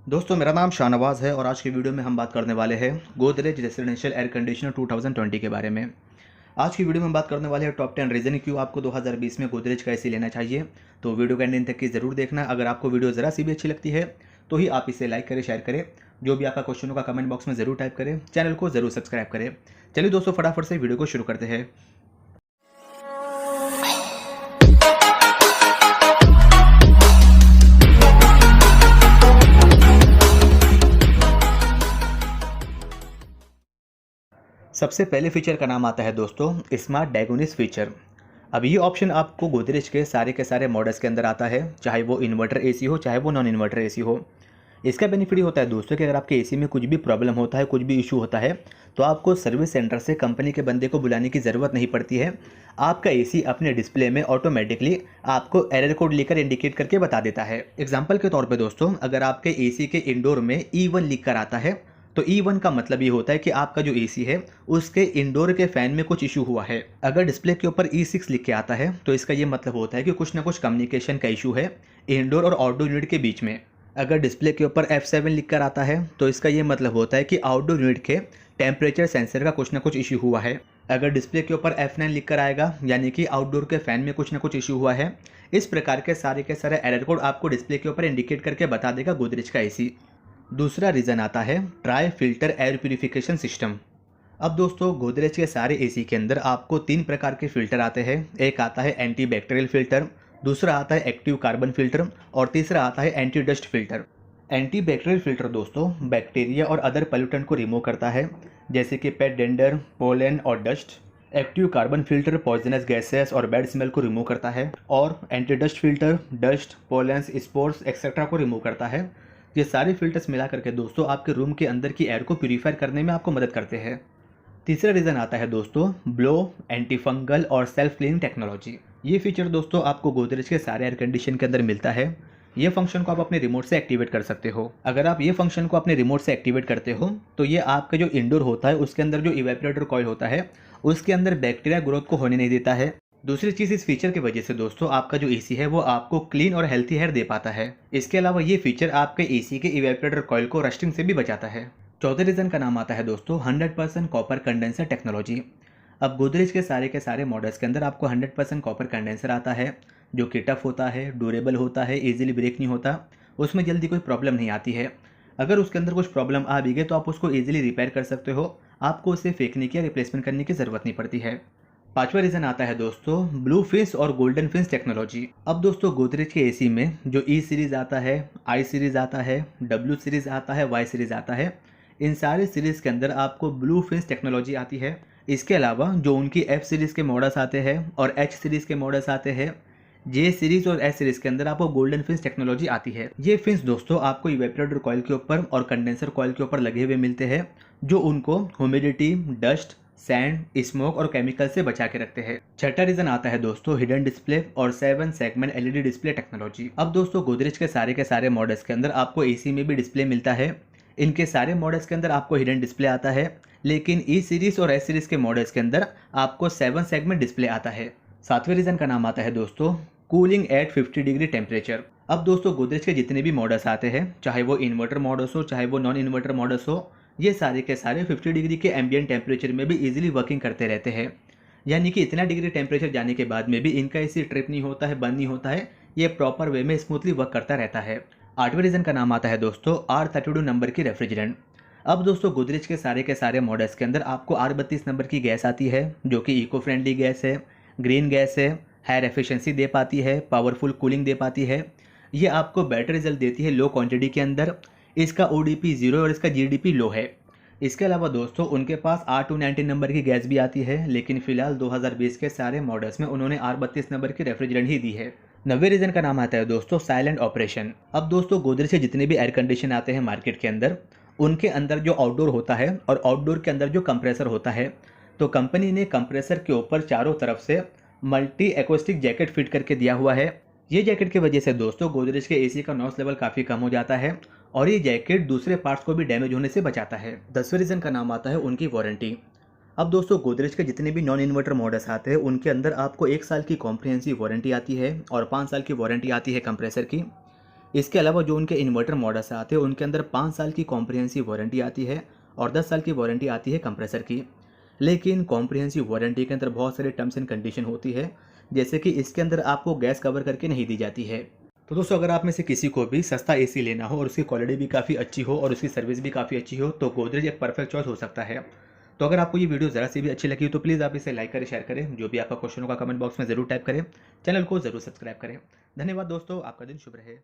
दोस्तों मेरा नाम शाहनवाज है और आज की वीडियो में हम बात करने वाले हैं गोदरेज रेजिडेंशियल एयर कंडीशनर 2020 के बारे में। आज की वीडियो में हम बात करने वाले हैं टॉप 10 रीज़न क्यों आपको 2020 में गोदरेज का एसी लेना चाहिए। तो वीडियो का एंड तक की ज़रूर देखना। अगर आपको वीडियो ज़रा सी भी अच्छी लगती है तो ही आप इसे लाइक करें, शेयर करें। जो भी आपका क्वेश्चन होगा कमेंट बॉक्स में ज़रूर टाइप करें। चैनल को ज़रूर सब्सक्राइब करें। चलिए दोस्तों फटाफट से वीडियो को शुरू करते हैं। सबसे पहले फीचर का नाम आता है दोस्तों स्मार्ट डायगोनिस फीचर। अब ये ऑप्शन आपको गोदरेज के सारे मॉडल्स के अंदर आता है, चाहे वो इन्वर्टर एसी हो चाहे वो नॉन इन्वर्टर एसी हो। इसका बेनिफिट ये होता है दोस्तों कि अगर आपके एसी में कुछ भी प्रॉब्लम होता है, कुछ भी इशू होता है, तो आपको सर्विस सेंटर से कंपनी के बंदे को बुलाने की ज़रूरत नहीं पड़ती है। आपका एसी अपने डिस्प्ले में ऑटोमेटिकली आपको एरर कोड लेकर इंडिकेट करके बता देता है। एग्जाम्पल के तौर पर दोस्तों, अगर आपके एसी के इंडोर में E1 लिख कर आता है तो E1 का मतलब ये होता है कि आपका जो एसी है उसके इंडोर के फैन में कुछ इशू हुआ है। अगर डिस्प्ले के ऊपर E6 लिख के आता है तो इसका ये मतलब होता है कि कुछ ना कुछ कम्युनिकेशन का इशू है इंडोर और आउटडोर यूनिट के बीच में। अगर डिस्प्ले के ऊपर F7 लिख कर आता है तो इसका ये मतलब होता है कि आउटडोर यूनिट के टेम्परेचर सेंसर का कुछ ना कुछ इशू हुआ है। अगर डिस्प्ले के ऊपर F9 लिख कर आएगा यानी कि आउटडोर के फैन में कुछ ना कुछ इशू हुआ है। इस प्रकार के सारे एरर कोड आपको डिस्प्ले के ऊपर इंडिकेट करके बता देगा गोदरेज का एसी। दूसरा रीज़न आता है try filter air purification system. अब दोस्तों गोदरेज के सारे एसी के अंदर आपको 3 प्रकार के फ़िल्टर आते हैं। एक आता है एंटी बैक्टीरियल फ़िल्टर, दूसरा आता है एक्टिव कार्बन फ़िल्टर और तीसरा आता है anti dust filter. Anti bacterial filter दोस्तों बैक्टीरिया और अदर पोल्यूटेंट को रिमूव करता है, जैसे कि पेट डेंडर, पोलन और dust. Active carbon filter poisonous gases और बैड स्मेल को रिमूव करता है और anti dust filter dust, pollens, spores etcetera को रिमूव करता है। ये सारे फिल्टर्स मिला करके दोस्तों आपके रूम के अंदर की एयर को प्यूरीफाई करने में आपको मदद करते हैं। तीसरा रीज़न आता है दोस्तों ब्लो, एंटी फंगल और सेल्फ क्लीनिंग टेक्नोलॉजी। ये फीचर दोस्तों आपको गोदरेज के सारे एयर कंडीशन के अंदर मिलता है। ये फंक्शन को आप अपने रिमोट से एक्टिवेट कर सकते हो। अगर आप ये फंक्शन को अपने रिमोट से एक्टिवेट करते हो तो ये आपका जो इंडोर होता है उसके अंदर जो इवेपोरेटर कॉइल होता है उसके अंदर बैक्टीरिया ग्रोथ को होने नहीं देता है। दूसरी चीज़, इस फीचर की वजह से दोस्तों आपका जो एसी है वो आपको क्लीन और हेल्थी एयर दे पाता है। इसके अलावा ये फीचर आपके एसी के इवेपोरेटर कॉइल को रस्टिंग से भी बचाता है। चौथे रीज़न का नाम आता है दोस्तों 100% कॉपर कंडेंसर टेक्नोलॉजी। अब गोदरेज के सारे मॉडल्स के अंदर आपको 100% कॉपर कंडेंसर आता है, जो कि टफ होता है, ड्यूरेबल होता है, ईजिली ब्रेक नहीं होता, उसमें जल्दी कोई प्रॉब्लम नहीं आती है। अगर उसके अंदर कुछ प्रॉब्लम आ भी गई तो आप उसको ईजिली रिपेयर कर सकते हो। आपको उसे फेंकने की या रिप्लेसमेंट करने की ज़रूरत नहीं पड़ती है। पांचवा रीज़न आता है दोस्तों ब्लू फिंस और गोल्डन फिंस टेक्नोलॉजी। अब दोस्तों गोदरेज के एसी में जो ई सीरीज़ आता है, आई सीरीज़ आता है, डब्ल्यू सीरीज़ आता है, वाई सीरीज़ आता है, इन सारे सीरीज़ के अंदर आपको ब्लू फिंस टेक्नोलॉजी आती है। इसके अलावा जो उनकी एफ सीरीज़ के मॉडल्स आते हैं और एच सीरीज़ के मॉडल्स आते हैं, जे सीरीज़ और एस सीरीज़ के अंदर आपको गोल्डन फिंस टेक्नोलॉजी आती है। ये फिंस दोस्तों आपको इवेपोरेटर कॉइल के ऊपर और कंडेंसर कॉइल के ऊपर लगे हुए मिलते हैं, जो उनको ह्यूमिडिटी, डस्ट, सैंड, स्मोक और केमिकल से बचा के रखते हैं। छठा रीजन आता है दोस्तों हिडन डिस्प्ले और 7 सेगमेंट एलईडी डिस्प्ले टेक्नोलॉजी। अब दोस्तों गोदरेज के सारे मॉडल्स के अंदर आपको एसी में भी डिस्प्ले मिलता है। इनके सारे मॉडल्स के अंदर आपको हिडन डिस्प्ले आता है, लेकिन ई सीरीज और एस सीरीज के मॉडल्स के अंदर आपको 7 सेगमेंट डिस्प्ले आता है। सातवें रीजन का नाम आता है दोस्तों कूलिंग एट 50 डिग्री टेम्परेचर। अब दोस्तों गोदरेज के जितने भी मॉडल्स आते हैं, चाहे वो इन्वर्टर मॉडल्स हो चाहे वो नॉन इन्वर्टर मॉडल्स हो, ये सारे के सारे 50 डिग्री के एम्बिएंट टेम्परेचर में भी इजीली वर्किंग करते रहते हैं। यानी कि इतना डिग्री टेम्परेचर जाने के बाद में भी इनका एसी ट्रिप नहीं होता है, बंद नहीं होता है, ये प्रॉपर वे में स्मूथली वर्क करता रहता है। आठवें रीजन का नाम आता है दोस्तों R32 नंबर की रेफ्रिजरेंट। अब दोस्तों गोदरेज के सारे मॉडल्स के अंदर आपको R32 नंबर की गैस आती है, जो कि इको फ्रेंडली गैस है, ग्रीन गैस है, हायर एफिशिएंसी दे पाती है, पावरफुल कूलिंग दे पाती है। ये आपको बेटर रिजल्ट देती है लो क्वांटिटी के अंदर। इसका ODP 0 और इसका GDP लो है। इसके अलावा दोस्तों उनके पास R290 नंबर की गैस भी आती है, लेकिन फिलहाल 2020 के सारे मॉडल्स में उन्होंने R32 नंबर की रेफ्रिजरेंट ही दी है। 90 रीजन का नाम आता है दोस्तों साइलेंट ऑपरेशन। अब दोस्तों गोदरेज से जितने भी एयर कंडीशन आते हैं मार्केट के अंदर, उनके अंदर जो आउटडोर होता है और आउटडोर के अंदर जो कंप्रेसर होता है, तो कंपनी ने कंप्रेसर के ऊपर चारों तरफ से मल्टी एक्वेस्टिक जैकेट फिट करके दिया हुआ है। ये जैकेट की वजह से दोस्तों गोदरेज के एसी का नॉइस लेवल काफ़ी कम हो जाता है और ये जैकेट दूसरे पार्ट्स को भी डैमेज होने से बचाता है। 10वें रीज़न का नाम आता है उनकी वारंटी। अब दोस्तों गोदरेज के जितने भी नॉन इन्वर्टर मॉडल्स आते हैं उनके अंदर आपको 1 साल की कॉम्प्रिहेंसिव वारंटी आती है और 5 साल की वारंटी आती है कंप्रेसर की। इसके अलावा जो उनके इन्वर्टर मॉडल्स आते हैं उनके अंदर 5 साल की कॉम्प्रिहेंसिव वारंटी आती है और 10 साल की वारंटी आती है कंप्रेसर की। लेकिन कॉम्प्रिहेंसिव वारंटी के अंदर बहुत सारे टर्म्स एंड कंडीशन होती है, जैसे कि इसके अंदर आपको गैस कवर करके नहीं दी जाती है। तो दोस्तों अगर आप में से किसी को भी सस्ता एसी लेना हो और उसकी क्वालिटी भी काफ़ी अच्छी हो और उसकी सर्विस भी काफ़ी अच्छी हो तो गोदरेज एक परफेक्ट चॉइस हो सकता है। तो अगर आपको ये वीडियो ज़रा सी भी अच्छी लगी तो प्लीज़ आप इसे लाइक करें, शेयर करें, जो भी आपका क्वेश्चन होगा कमेंट बॉक्स में ज़रूर टाइप करें, चैनल को ज़रूर सब्सक्राइब करें। धन्यवाद दोस्तों, आपका दिन शुभ रहे।